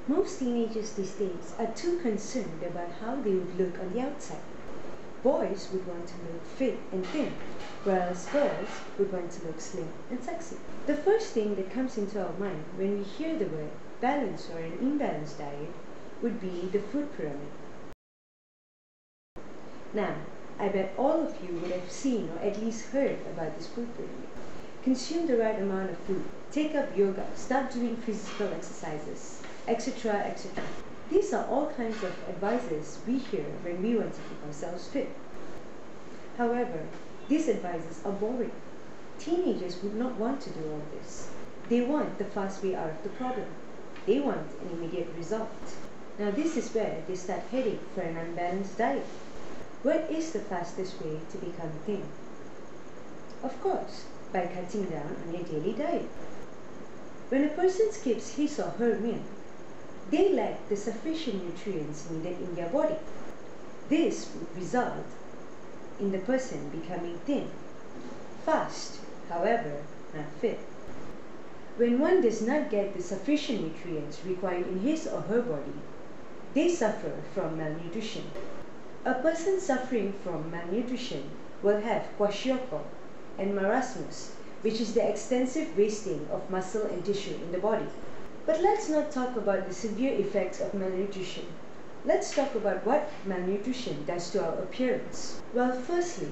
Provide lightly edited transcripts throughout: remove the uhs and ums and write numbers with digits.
Most teenagers these days are too concerned about how they would look on the outside. Boys would want to look fit and thin, whereas girls would want to look slim and sexy. The first thing that comes into our mind when we hear the word balanced or an imbalanced diet would be the food pyramid. Now, I bet all of you would have seen or at least heard about this food pyramid. Consume the right amount of food, take up yoga, start doing physical exercises, etc., etc. These are all kinds of advices we hear when we want to keep ourselves fit. However, these advices are boring. Teenagers would not want to do all this. They want the fast way out of the problem. They want an immediate result. Now this is where they start heading for an unbalanced diet. What is the fastest way to become thin? Of course, by cutting down on your daily diet. When a person skips his or her meal, they lack the sufficient nutrients needed in their body. This would result in the person becoming thin, fast, however, not fit. When one does not get the sufficient nutrients required in his or her body, they suffer from malnutrition. A person suffering from malnutrition will have kwashiorkor and marasmus, which is the extensive wasting of muscle and tissue in the body. But let's not talk about the severe effects of malnutrition. Let's talk about what malnutrition does to our appearance. Well, firstly,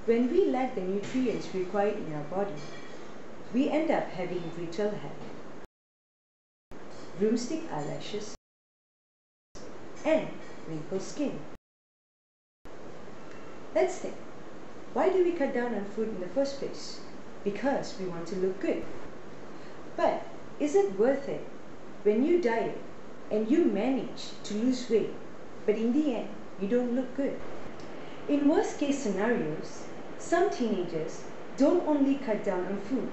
when we lack the nutrients required in our body, we end up having brittle hair, broomstick eyelashes, and wrinkled skin. Let's think. Why do we cut down on food in the first place? Because we want to look good. But is it worth it when you diet and you manage to lose weight, but in the end, you don't look good? In worst case scenarios, some teenagers don't only cut down on food,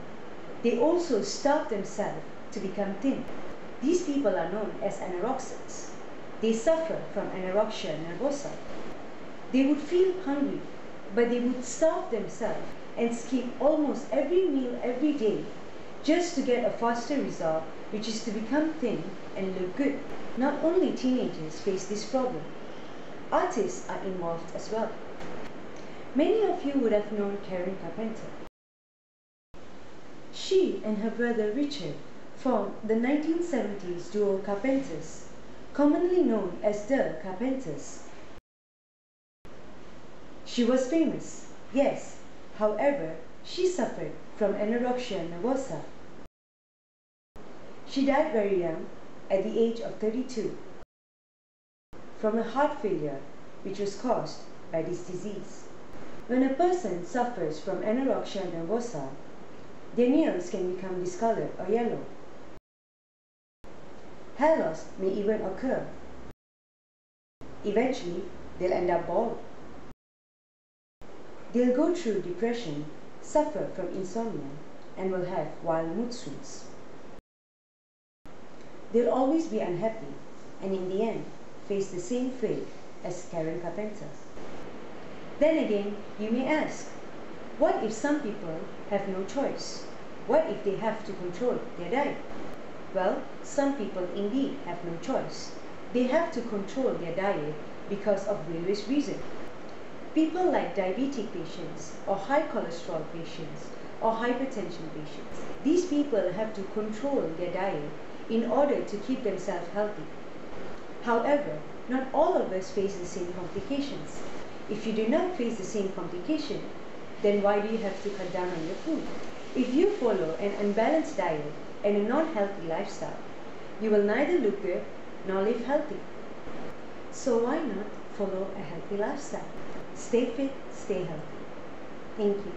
they also starve themselves to become thin. These people are known as anorexics. They suffer from anorexia nervosa. They would feel hungry, but they would starve themselves and skip almost every meal every day just to get a faster result, which is to become thin and look good. Not only teenagers face this problem, artists are involved as well. Many of you would have known Karen Carpenter. She and her brother Richard formed the 1970s duo Carpenters, commonly known as the Carpenters. She was famous, yes, however, she suffered from anorexia nervosa. She died very young, at the age of 32, from a heart failure which was caused by this disease. When a person suffers from anorexia nervosa, their nails can become discolored or yellow. Hair loss may even occur. Eventually, they'll end up bald. They'll go through depression, suffer from insomnia, and will have wild mood swings. They'll always be unhappy, and in the end, face the same fate as Karen Carpenter. Then again, you may ask, what if some people have no choice? What if they have to control their diet? Well, some people indeed have no choice. They have to control their diet because of various reasons. People like diabetic patients, or high cholesterol patients, or hypertension patients. These people have to control their diet in order to keep themselves healthy. However, not all of us face the same complications. If you do not face the same complication, then why do you have to cut down on your food? If you follow an unbalanced diet and a non-healthy lifestyle, you will neither look good nor live healthy. So why not follow a healthy lifestyle? Stay fit, stay healthy. Thank you.